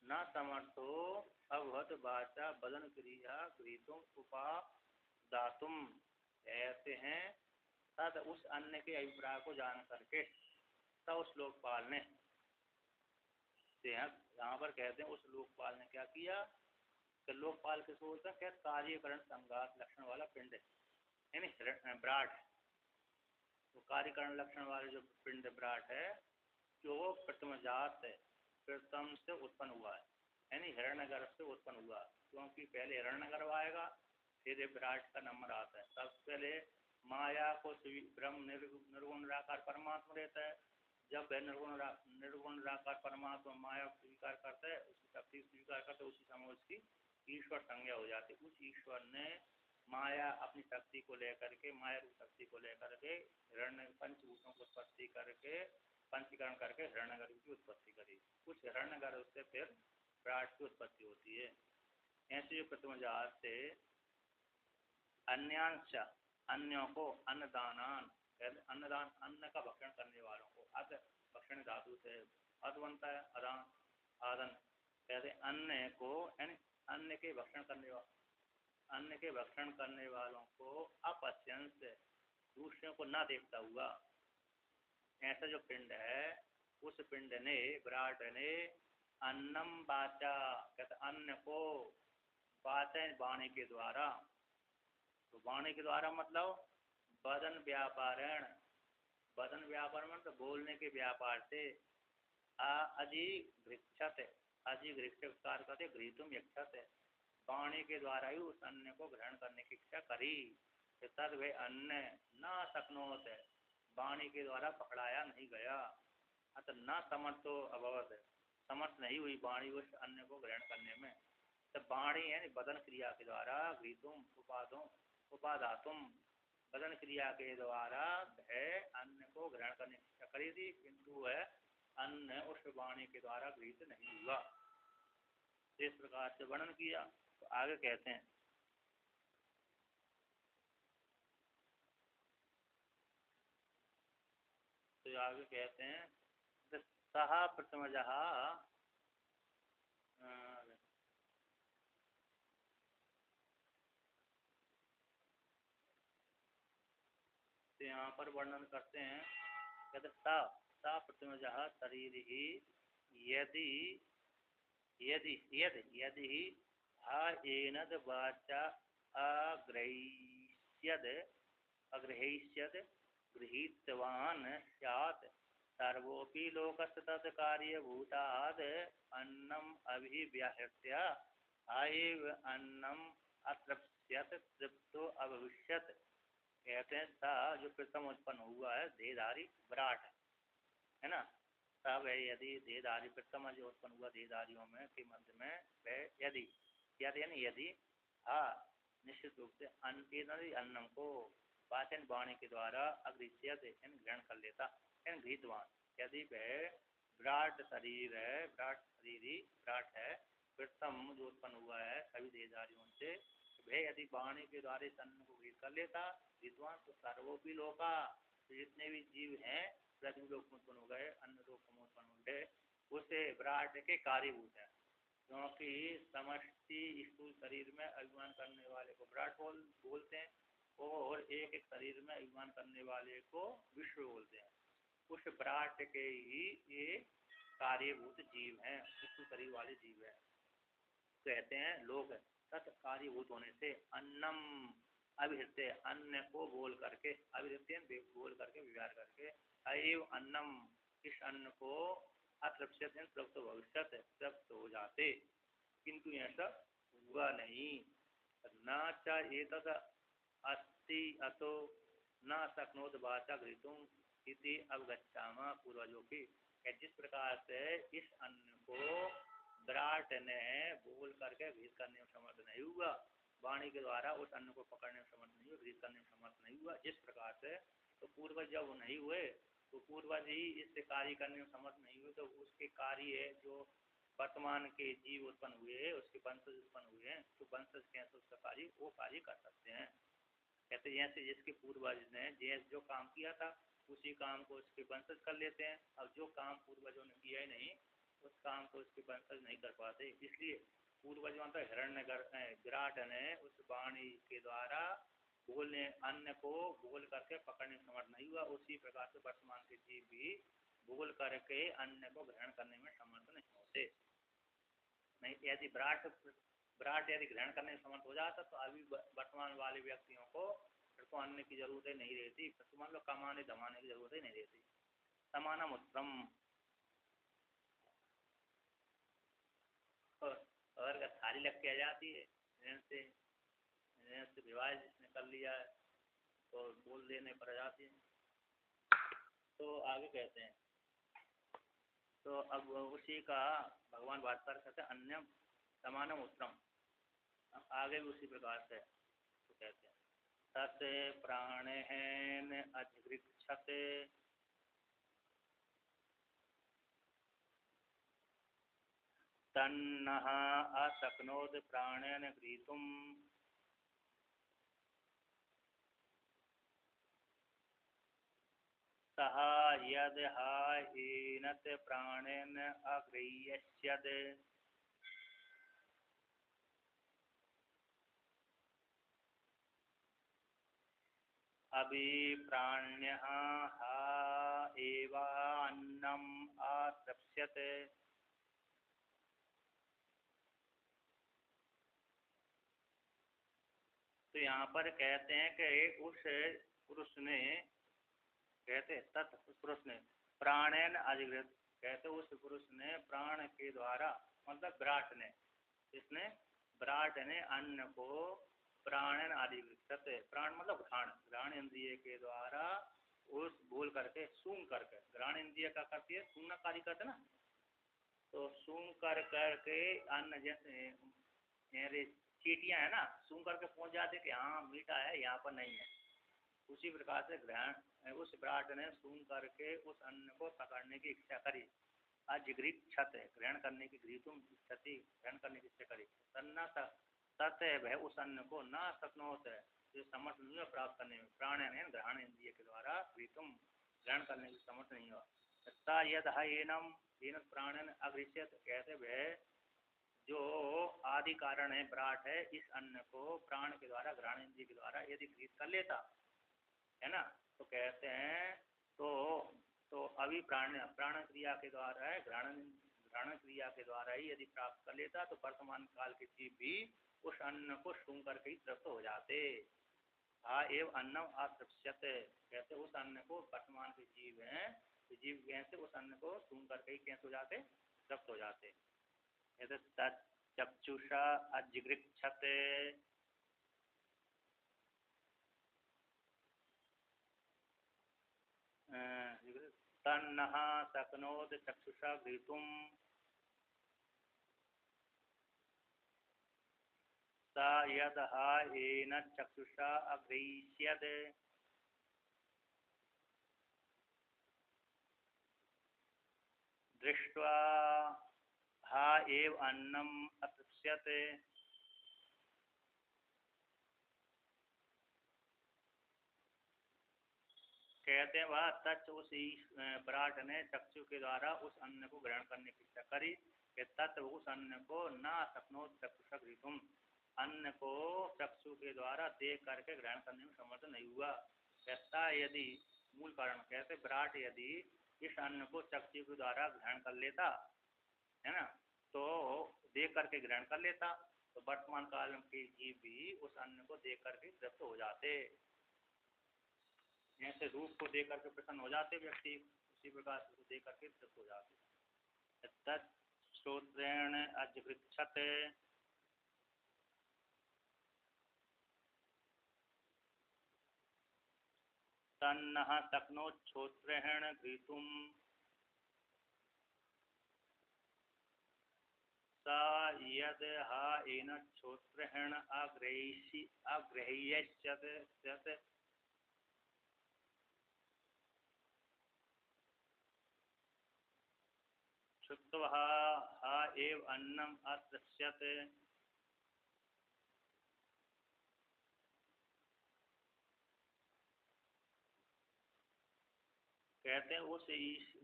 न समर्थो अभवत वाचा बदन क्रिया गृहीतुम उपादातुम। कहते हैं तद उस अन्न के अभिप्राय को जान करके तब उस लोकपाल ने, यहाँ पर कहते हैं उस लोकपाल ने क्या किया कि लोकपाल के सोचता क्या कार्यकरण संघात लक्षण वाला पिंड यानी ब्राट। तो कार्यकरण लक्षण वाले जो पिंड ब्राट है जो प्रथम जात है, प्रथम से उत्पन्न हुआ है यानी हिरण्यगर्भ से उत्पन्न हुआ, क्योंकि पहले हिरण्यगर्भ आएगा फिर विराट का नंबर आता है। सबसे पहले माया को ब्रह्म निर्गुण निराकार परमात्मा रहता है। जब वह निर्गुण निराकार परमात्मा माया को स्वीकार करता है, उसकी शक्ति स्वीकार करता है, उसी समय उसकी ईश्वर संज्ञा हो जाती है। उस ईश्वर ने माया अपनी शक्ति को लेकर के, माया की शक्ति को लेकर के हिरण्य पंचभूतों को उत्पत्ति करके पंचीकरण करके हिरण्यगर्भ की उत्पत्ति करी। उस हिरण्यगर्भ से फिर विराट की उत्पत्ति होती है। ऐसे प्रथम जात से अन्यांश अन्यों को अन्नदानान, अन्नदान अन्न का भक्षण करने वालों को, अद भक्षण धातु से अद बनता है, अदान आदन कहते अन्न को यानी अन्न के भक्षण करने वालों को अपश्यंस दूसरों को न देखता हुआ। ऐसा जो पिंड है उस पिंड ने विराट ने अन्नम वाचा कहते अन्न को वाचन वाणी के द्वारा, तो वाणी के द्वारा मतलब बदन व्यापारण, बदन व्यापार मतलब बोलने के व्यापार से अधिगृक्षत अधिगृक्षकार कहते गृहीतुम यक्षत वाणी के द्वारा ही उस अन्न को ग्रहण करने की इच्छा करी। तद वे अन्न न सकनोत वाणी के द्वारा पकड़ाया नहीं गया, अतः न समर्थो अभवत समर्थ नहीं हुई वाणी उस अन्न को ग्रहण करने में। तब वाणी यानी बदन क्रिया के द्वारा गृहीतुम उपादातुम बदन क्रिया के द्वारा वह अन्न को ग्रहण करने की इच्छा करी थी, किंतु वह अन्न उस वाणी के द्वारा गृहीत नहीं हुआ। इस प्रकार से वर्णन किया। तो आगे कहते हैं आगे कहते हैं सह प्रथमजः तो यहाँ पर वर्णन करते हैं कहते सा प्रथमजः शरीर ही यदि यदि यदि यदि आएनद वाचा अग्रहीष्यद गृहीतवान् स्यात् सर्वोऽपि लोकस्य तत् कार्यभूताद् अन्नम् अभिव्याहृत्य आएव अन्नम् अतृप्स्यत् तृप्तो अभविष्यत्। कहते हैं सा जो प्रथम उत्पन्न हुआ है देहधारी विराट है ना, तब यदि देहधारी प्रथम जो उत्पन्न हुआ देहधारियों में के मध्य में वह यदि यानी यदि निश्चित रूप से अन्नम को वाचन वाणी के द्वारा अग्रहीष्यत ग्रहण कर लेता गृहीतवान, यदि वह विराट शरीर है, विराट शरीर ही विराट है प्रथम जो उत्पन्न हुआ है सभी देहधारियों से, वह यदि वाणी के द्वारा इस अन्न को ग्रहित कर लेता विद्वान तो सर्वोपि लोका, तो जितने भी जीव हैं पृथ्वी लोक उत्पन्न हो गए, अन्न लोक उत्पन्न हो गए, उसे विराट के कार्यभूत है। क्योंकि समष्टि स्थूल शरीर में अभिमान करने वाले को विराट बोलते हैं और एक एक शरीर में अभिमान करने वाले को विश्व बोलते हैं। उस विराट के ही ये कार्यभूत जीव हैं, स्थूल शरीर वाले जीव हैं। कहते हैं लोग तत् कार्यभूत होने से अन्नम अभिहृत्य, अन्न को बोल करके, अभिहृत्य बोल करके विचार करके, अयव अन्नम, इस अन्न को अतृप्यत तृप्त भविष्य तृप्त हो जाते, किंतु ऐसा हुआ नहीं। न चेतद अस्ति अतो न शक्नोत वाचा घृतुम इति अवगच्छामा पूर्वजों की। जिस प्रकार से इस अन्न को विराट ने बोल करके घृत करने में समर्थ नहीं हुआ, वाणी के द्वारा उस अन्न को पकड़ने में समर्थ नहीं हुआ, घृत करने में समर्थ नहीं हुआ, जिस प्रकार से तो पूर्वज जब नहीं हुए तो पूर्वज ही इससे कार्य करने में समर्थ नहीं हुए, तो उसके कार्य जो वर्तमान के जीव उत्पन्न हुए, उसके वंशज उत्पन्न हुए हैं, तो वंशज कैसे उसका कार्य वो कार्य कर सकते हैं। कहते हैं जैसे जिसके पूर्वज ने जो काम किया था उसी काम को उसके वंशज कर लेते हैं, अब जो काम पूर्वजों ने किया ही नहीं उस काम को उसके वंशज नहीं कर पाते। इसलिए पूर्वजों का हिरण्य विराट ने उस वाणी के द्वारा बोलने अन्न को बोल करके पकड़ने में समर्थ नहीं हुआ, उसी प्रकार से वर्तमान के जीव भी बोल करके अन्न को ग्रहण करने में समर्थ नहीं होते। नहीं, यदि विराट यदि ग्रहण करने में समर्थ हो जाता तो अभी वर्तमान वाले व्यक्तियों को फिर तो अन्न की जरूरत ही नहीं रहती, फिर तो मान लो कमाने धमाने की जरूरत ही नहीं रहती। समानम उत्तम, और थाली लग के आ जाती है, से विवाह जिसने कर लिया है तो बोल देने पर आ जाती है। तो आगे कहते हैं, तो अब उसी का भगवान भास्कर कहते हैं अन्यम समानम उत्तम, आगे भी उसी प्रकार से तो कहते हैं तत् प्राणेन अधिगृक्षते तन्नः अशक्नोत् प्राणेन गृहीतुम् सः यद् एनत् प्राणेन अगृह्यस्यत् अभिप्राण्यः एवान्नम् अतृप्स्यते। तो यहाँ पर कहते हैं कि उस पुरुष ने, कहते तत् पुरुष ने प्राणेन अधिगृत, कहते उस पुरुष ने प्राण के द्वारा, मतलब विराट ने, इसने विराट ने अन्न को प्राणन अधिगृत, प्राण मतलब घ्राण इंद्रिय के द्वारा उस बोल करके सूंघ करके, घ्राण इंद्रिय का करती है सूंघना कार्य करते ना, तो सूंघ कर करके अन्न जैसे चीटियां है ना, सूंघ करके पहुंच जाते कि हाँ मीठा है यहाँ पर नहीं है, उसी प्रकार से ग्रहण उस विराट ने सूंघ करके उस अन्न को पकड़ने की इच्छा करी। अजिगृत छत है ग्रहण करने की, गृहीतुम क्षति ग्रहण करने की इच्छा करी, तन्ना तत् है उस अन्न को न शक्नोत है जो समर्थ नहीं हुआ प्राप्त करने में, प्राण है ग्रहण इंद्रिय के द्वारा गृहीतुम ग्रहण करने की समर्थ नहीं हुआ। यद एनम प्राणन अगृह्यत, कहते वह जो आदि कारण है विराट है, इस अन्न को प्राण के द्वारा ग्रहण इंद्रिय के द्वारा यदि गृहीत कर लेता है ना, तो कहते हैं तो अभी प्राण क्रिया के द्वारा है, ग्रहण क्रिया के द्वारा ही यदि प्राप्त कर लेता तो वर्तमान काल के जीव भी उस अन्न को सूंघ करके ही तृप्त हो जाते। एवं अन्नम अतृप्स्यत, कहते उस अन्न को वर्तमान के जीव हैं, तो जीव कैसे उस अन्न को सूंघ करके ही कैसे हो जाते, तृप्त हो जाते। चक्षुषा अजिगृक्षते तन्नः शक्नोत् चक्षुषा गृहीतुम् स यद् एनत् चक्षुषा अगृह्यत् दृष्ट्वा एव अन्नम् अतृप्स्यते। कहते हैं वह तच उस विराट ने चक्षु के द्वारा उस अन्न को ग्रहण करने की इच्छा करी कि तत् उस अन्न को ना सपनो चक्षुषक तुम अन्न को चक्षु के द्वारा देख करके ग्रहण करने में समर्थ नहीं हुआ। कहता यदि मूल कारण कहते विराट यदि इस अन्न को चक्षु के द्वारा ग्रहण कर लेता है ना, तो देख करके ग्रहण कर लेता तो वर्तमान काल के जीव भी उस अन्न को देख करके तृप्त हो जाते। जैसे रूप को देख करके प्रसन्न हो जाते व्यक्ति, उसी प्रकार से देख करके तृप्त हो जाते। तत् श्रोत्रेण अजृक्षत तन्नः शक्नोच्छ्रोत्रेण गृहीतुं सा यद् हा एनच्छ्रोत्रेण अग्रह्यश्चेत् श्रुत्वा हा एव अन्नम् अदृश्यते। कहते हैं उस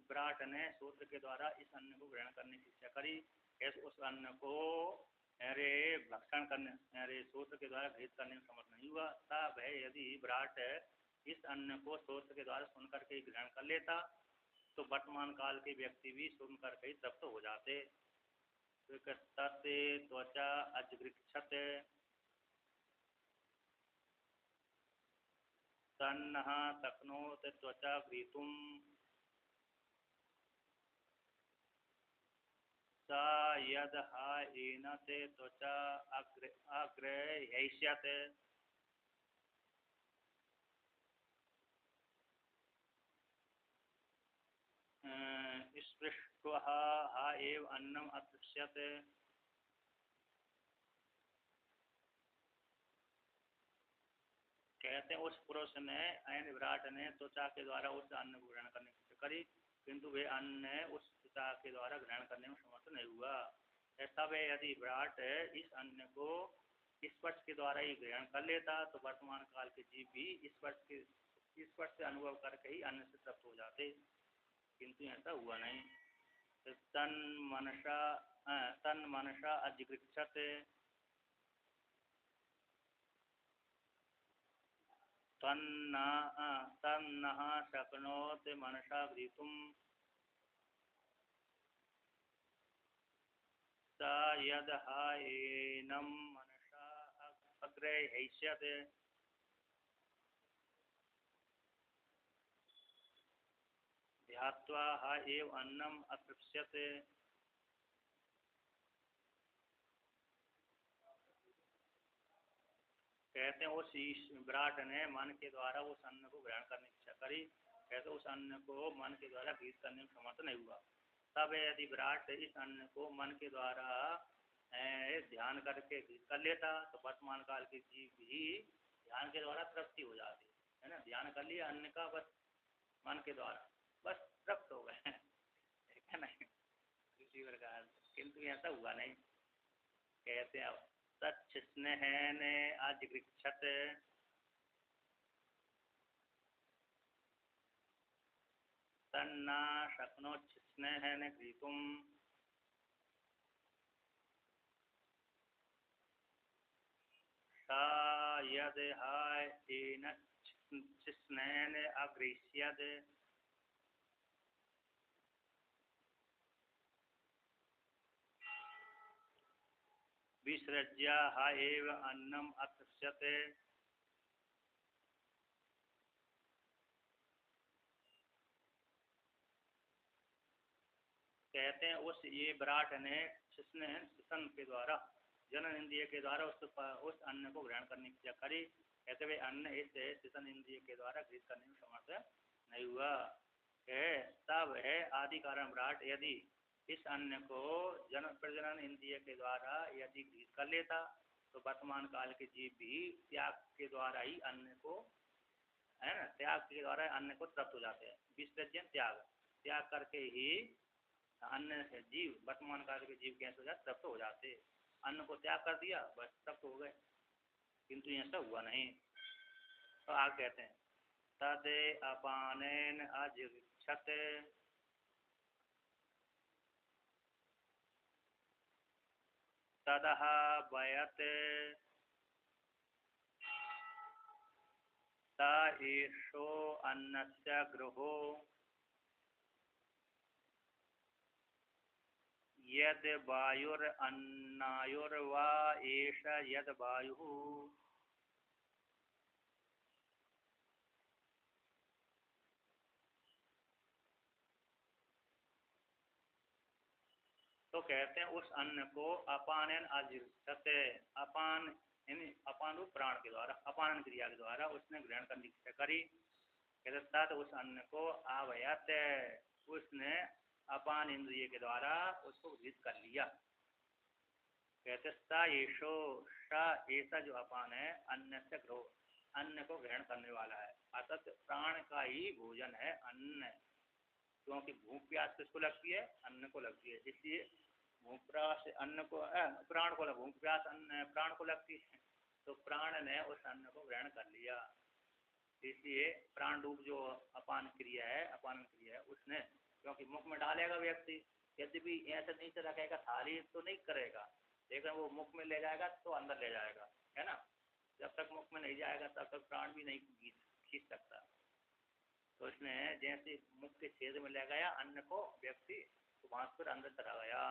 विराट ने सूत्र के द्वारा इस अन्न को ग्रहण करने की इच्छा करी। ऐसे उस अन्न को अरे भक्षण करने अरे सूत्र के द्वारा ग्रहित करने में समर्थ नहीं हुआ। तब है यदि विराट इस अन्न को सूत्र के द्वारा सुन करके ग्रहण कर लेता तो वर्तमान काल के व्यक्ति भी सुन करके तृप्त हो जाते। त्वचा अजृक्षत तन्नः शक्नोत त्वचा गृहीतुं सा यद् हा एनते त्वचा अग्रह्यश्चेत् स्पृष्ट्वा हा एव अन्नम् अदृश्यते। कहते हैं उस पुरुष ने अयन विराट ने त्वचा के द्वारा उस अन्न को ग्रहण करने की करी, किंतु वे अन्न उस त्वचा के द्वारा ग्रहण करने में समर्थ नहीं हुआ। ऐसा वे यदि विराट इस अन्न को स्पर्श के द्वारा ही ग्रहण कर लेता तो वर्तमान काल के जीव भी स्पर्श से अनुभव करके ही अन्न से तृप्त हो जाते, किंतु ऐसा हुआ नहीं। तन मनसा अजिगृक्षत तन्नः शक्नोत मनसा गृहीतुं सा यद् हा एनं मनसा अग्रह्यश्चेत् ध्यात्वा हा एव अन्नम् अतृप्स्यते। कहते हैं उस विराट ने मन के द्वारा उस अन्न को ग्रहण करने की इच्छा करी। कहते उस अन्न को मन के द्वारा ग्रहित करने में समर्थ नहीं हुआ। तब यदि विराट इस अन्न को मन के द्वारा ध्यान करके ग्रहित कर लेता तो वर्तमान काल के जीव भी ध्यान के द्वारा तृप्ति हो जाती है ना। ध्यान कर लिया अन्न का बस मन के द्वारा, बस तृप्त हो गए है ना इसी प्रकार, किंतु ऐसा हुआ नहीं। कहते हैं तच्छ्नेहेन अजिगृक्षत तन्ना शक्नोच्छ्नेहेन गृहीतुं सा यद् हा एनच्छ्नेहेन अगृह्यत विसृज्य हा एव अन्नम् अतृप्स्यते। कहते हैं उस ये विराट ने शिशन के द्वारा जनन इंद्रिय के द्वारा उस अन्न को ग्रहण करने की इच्छा करी। कहते वे अन्न इस शिशन इंद्रिय के द्वारा ग्रहित करने में समर्थ नहीं हुआ। तब है आदि कारण विराट यदि इस अन्न को प्रजनन इंद्रिय के द्वारा यदि ग्रहित कर लेता तो वर्तमान काल के जीव भी त्याग के द्वारा ही अन्न को है ना, त्याग के द्वारा अन्न को तृप्त हो जाते हैं। विसर्जन त्याग, त्याग करके ही अन्न से जीव वर्तमान काल के जीव कैसे हो जाते तृप्त हो जाते। अन्न को त्याग कर दिया बस तृप्त हो गए, किंतु ऐसा हुआ नहीं। तो आगे कहते हैं तद अपानेन अजिक्षत तदह वयत स एषो अन्नस्य गृहो यद वायुरन्नायुर्वा एष यद वायुः। तो कहते हैं उस अन्न को अपानन अजिक्षते, अपान यानी अपान रूप प्राण के द्वारा, अपानन क्रिया के द्वारा उसने ग्रहण करने की इच्छा करी। कहते तद उस अन्न को आवयत, उसने अपान इंद्रिय के द्वारा उसको विदित कर लिया। कहते सा येषो, सा ऐसा जो अपान है अन्न से ग्रह, अन्न को ग्रहण करने वाला है, अर्थात प्राण का ही भोजन है अन्न, क्योंकि भूख प्यास किसको लगती है? अन्न को लगती है। इसलिए भूख प्यास अन्न को प्राण को, भूख प्यास अन्न प्राण को लगती है, तो प्राण ने उस अन्न को ग्रहण कर लिया। इसलिए प्राण रूप जो अपान क्रिया है, अपान क्रिया है उसने, क्योंकि मुख में डालेगा व्यक्ति, यद्यपि ऐसा नहीं से रखेगा थाली तो नहीं करेगा, लेकिन वो मुख में ले जाएगा तो अंदर ले जाएगा, है ना। जब तक मुख में नहीं जाएगा तब तक प्राण भी नहीं खींच सकता। तो इसने जैसे मुख के छेद में ले गया अन्न को व्यक्ति, तो वहां पर अंदर चला गया।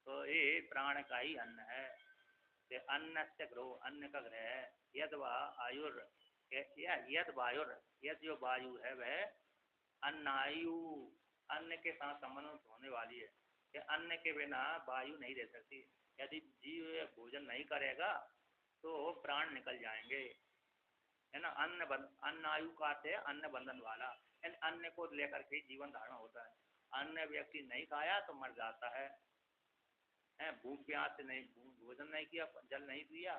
तो ये प्राण का ही अन्न है। अन्न से ग्रह, अन्न का ग्रह है। यद वा आयुर, यद वायुर, यद जो वायु है वह अन्नायु, अन्न के साथ संबंध होने वाली है कि अन्न के बिना वायु नहीं रह सकती। यदि जीव भोजन नहीं करेगा तो प्राण निकल जाएंगे, है ना। अन्न आयु का अर्थ है अन्न बंधन वाला, यानी अन्न को लेकर के जीवन धारण होता है। अन्न व्यक्ति नहीं खाया तो मर जाता है, भूख प्यास से नहीं, भोजन नहीं किया, जल नहीं पिया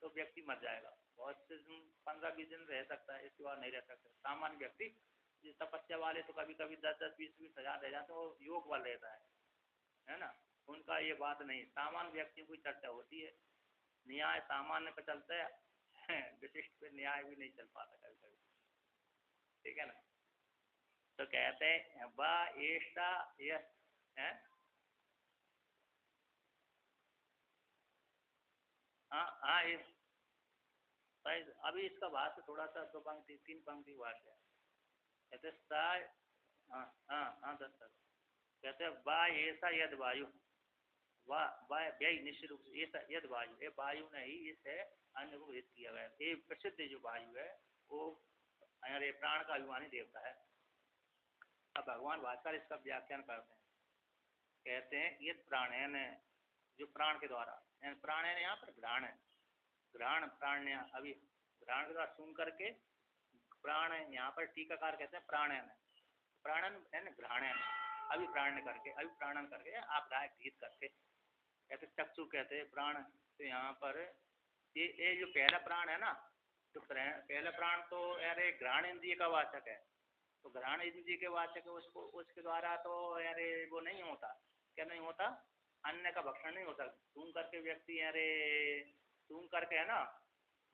तो व्यक्ति मर जाएगा। बहुत से 15-20 दिन रह सकता है, इसके बाद नहीं रह सकता। सामान्य व्यक्ति तपस्या वाले तो कभी कभी 10-10, 20-20 हजार रह जाते, वो योग बल रहता है ना। उनका ये बात नहीं, सामान्य व्यक्तियों की चर्चा होती है। न्याय सामान्य पे चलता है, विशिष्ट पे न्याय भी नहीं चल पाता कभी कभी, ठीक है ना। तो कहते हैं वा ऐसा यस है, हाँ इस अभी इसका भाष्य थोड़ा सा 2 पंक्ति 3 पंक्ति भाष्य है। कहते हाँ हाँ हाँ 10 तक कहते वा ऐसा यद वायु, व्यय निश्चित रूप से ऐसा यद वायु, ये वायु ने ही इस अन्न को विदित किया गया। ये प्रसिद्ध जो वायु है वो हमारे प्राण का अभिमानी देवता है। अब भगवान भास्कर इसका व्याख्यान करते हैं, कहते हैं ये प्राणयन, जो प्राण के द्वारा, प्राणयन यहाँ पर घ्राण है, घ्राण प्राण, अभी घ्राण के द्वारा सुन करके प्राण, यहाँ पर टीकाकार कहते हैं प्राणयन, प्राणन है घ्राणयन, अभी प्राण करके, अभी प्राणन करके आप गाय गीत करके कहते चक्षु कहते हैं प्राण। तो यहाँ पर ये जो पहला प्राण है ना, तो पहला प्राण तो अरे घ्राण इंद्रिय का वाचक है, तो घ्राण इंद्रिय के वाचक है, उसको उसके द्वारा तो अरे वो नहीं होता, क्या नहीं होता, अन्न का भक्षण नहीं होता। सूंघ करके व्यक्ति अरे सूंघ करके है ना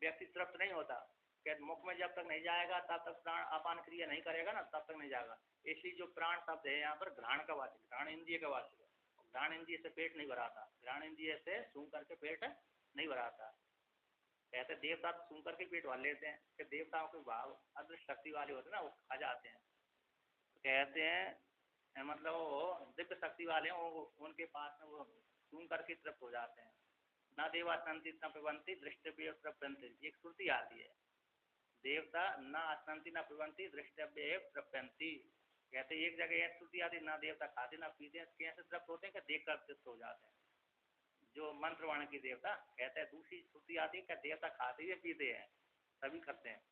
व्यक्ति तृप्त नहीं होता, क्या मुख में जब तक नहीं जाएगा तब तक प्राण अपान क्रिया नहीं करेगा ना, तब तक नहीं जाएगा। इसलिए जो प्राण शब्द है यहाँ पर घ्राण का वाचक, घ्राण इंद्रिय का वाचक है। घ्राण इंद्रिय से पेट नहीं भराता, घ्राण इंद्रिय से सूंघ करके पेट नहीं भराता। कहते देवता तो सूंघ करके पेट भर लेते हैं, कि देवताओं के भाव अदृश्य शक्ति वाले होते हैं ना, वो खा जाते हैं। तो कहते हैं मतलब वो दिव्य शक्ति वाले हैं, वो उनके पास में वो सूंघ करके तृप्त हो जाते हैं। न देवा संति न पिबंती दृष्टव्य प्रप्यंती, एक श्रुति आती है, देवता न असंति न पिबंती दृष्टव्य प्रप्यंती। कहते एक जगह एक श्रुति आती, ना देवता खाते ना पीते, कैसे तृप्त होते हैं, क्या देख कर तृप्त हो जाते हैं, जो मंत्रवाण की देवता। कहते हैं दूसरी श्रुति आती है, क्या देवता खाते हुए पीते हैं, सभी करते हैं।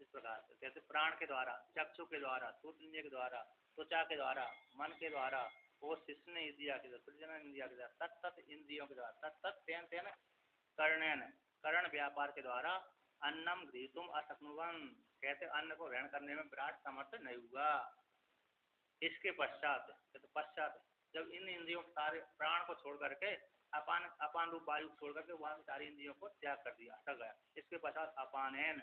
इस प्रकार से कहते प्राण के द्वारा, चक्षु के द्वारा, सूत्र इंद्रिय के द्वारा, त्वचा के द्वारा, मन के द्वारा, और शिष्ण इंद्रिया के द्वारा, सृजन इंद्रिया के द्वारा, तत्त इंद्रियों के द्वारा, तत्त तेन कर्णन, कर्ण व्यापार के द्वारा अन्नम घृतुम असक्नुवन, कहते अन्न को ग्रहण करने में विराट समर्थ नहीं हुआ। इसके पश्चात, पश्चात जब इन इंद्रियों सारे प्राण को छोड़ करके अपान, अपान रूप वायु छोड़ करके वहां सारी इंद्रियों को त्याग कर दिया, हट गया। इसके पश्चात अपानैन,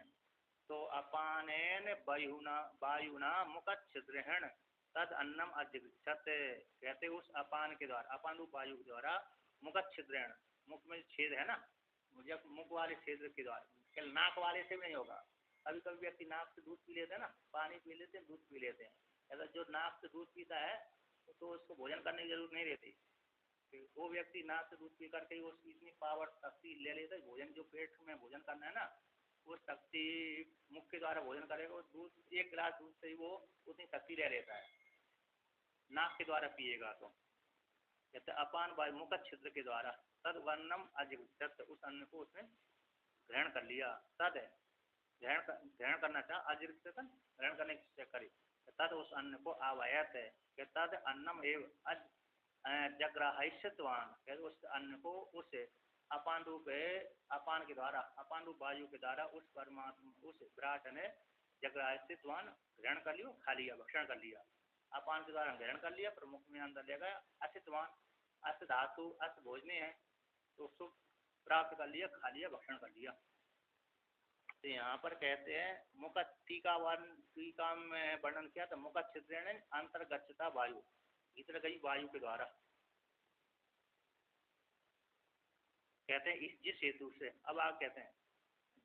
तो अपानेन वायुना मुख छिद्रेण तद अन्नम अजिगछत। कहते उस अपान के द्वारा, अपान रूप वायु के द्वारा मुख छिद्रेण, मुख में छेद है ना, जब मुख वाले क्षेत्र के द्वारा, केवल नाक वाले से नहीं होगा। कभी कभी व्यक्ति नाक से दूध पी लेते हैं ना, पानी पी लेते हैं, दूध पी लेते हैं। अगर जो नाक से दूध पीता है तो उसको भोजन करने की जरूरत नहीं रहती। वो व्यक्ति नाक से दूध पी करके वो इतनी पावर शक्ति ले लेता है, भोजन जो पेट में भोजन करना है ना, वो शक्ति मुख के द्वारा भोजन करेगा, वो दूध एक गिलास दूध से ही वो उतनी शक्ति ले लेता है, नाक के द्वारा पिएगा तो। कहते अपान वायु मुख छिद्र के द्वारा तद वर्णम अजिगछत, उस अन्न को उसने ग्रहण कर लिया। तद ग्रहण करना चाह, अजिगछत ग्रहण करने की चेष्टा करी। तद उस अन्न को आवायत है कि तद अन्नम एव जग्राहिष्यवान, उस अन्न को उस अपान रूप है, अपान के द्वारा, अपान रूप वायु के द्वारा उस परमात्मा, उस विराट ने जग्राहिष्यवान ग्रहण कर लिया, खा लिया, भक्षण कर लिया। अपान के द्वारा ग्रहण कर लिया, प्रमुख में अंदर ले गया। असितवान, अस धातु अस भोजने है, तो उसको प्राप्त कर लिया, खा लिया, भक्षण कर लिया। तो यहाँ पर कहते हैं मुख टीका में वर्णन किया था, मुख छिद्रेण अंतर्गच्छता वायु, भीतर गई वायु के द्वारा। कहते हैं इस जिस हेतु से, अब आप कहते हैं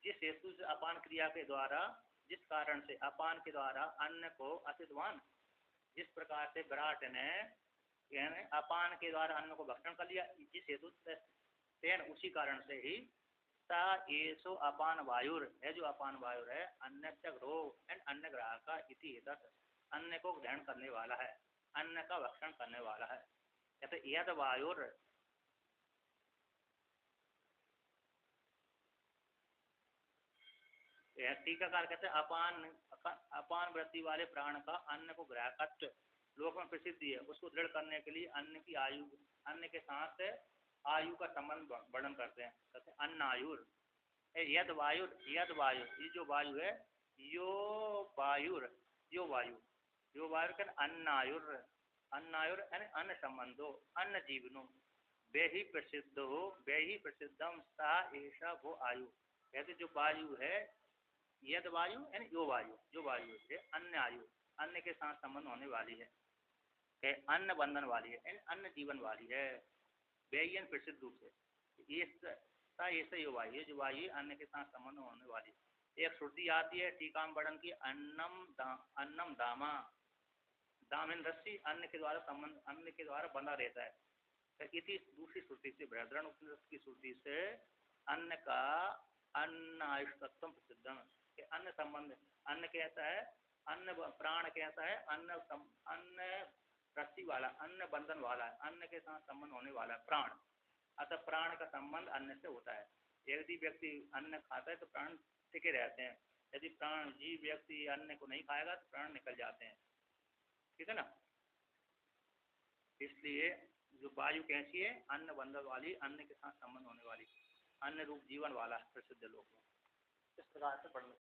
जिस हेतु से अपान क्रिया के द्वारा, जिस कारण से अपान के द्वारा अन्न को असितवान, जिस प्रकार से विराट ने अपान के द्वारा अन्न को भक्षण कर लिया, जिस हेतु से उसी कारण से ही येषो अपान वायुर है, जो अपान वायुर है, अन्न ग्रोह एंड अन्न ग्राहका इति हेतु, अन्न को ग्रहण करने वाला है, अन्न का भक्षण करने वाला है। कहते यद वायुर, टीकाकार कहते हैं अपान वृत्ति वाले प्राण का अन्न को ग्राहकत्व लोक में प्रसिद्धि है, उसको दृढ़ करने के लिए अन्न की आयु, अन्न के साथ आयु का संबंध वर्णन करते हैं। कहते हैं अन्न आयुर, यद वायु, यद वायु, ये जो वायु है, यो वायुर, यो वायु, यो वायु के अन्न आयुर, अन्न आयुर यानी अन्न संबंधो, अन्न जीवनो, वे ही प्रसिद्ध हो, वे ही प्रसिद्धम सा ऐसा वो आयु। कहते जो वायु है, यद वायु यानी यो वायु, जो वायु है अन्न आयु, अन्न के साथ संबंध होने वाली है, अन्न बंधन वाली है, यानी अन्न जीवन वाली है, बेयन प्रसिद्ध रूप से। ऐसा यो वायु है, जो वायु अन्न के साथ संबंध होने वाली है। एक श्रुति आती है टीका में वर्णन की, अन्नम दामा, दामिन रस्सी, अन्न के द्वारा संबंध, अन्न के द्वारा बंधा रहता है। इसी दूसरी श्रुति से, बृहद्रण्य उपनिषद की श्रुति से अन्न का अन्न आयुष्तत्व प्रसिद्ध, अन्न संबंध, अन्न कैसा है, अन्न प्राण कैसा है, अन्न रस्सी वाला, अन्न बंधन वाला है, अन्न के साथ संबंध होने वाला है प्राण। अतः प्राण का संबंध अन्न से होता है। यदि व्यक्ति अन्न खाता है तो प्राण टिके रहते हैं, यदि प्राण जीव व्यक्ति अन्न को नहीं खाएगा तो प्राण निकल जाते हैं, ठीक है ना। इसलिए जो वायु कैसी है, अन्न बंधन वाली, अन्न के साथ संबंध होने वाली, अन्न रूप जीवन वाला प्रसिद्ध लोक में, इस प्रकार से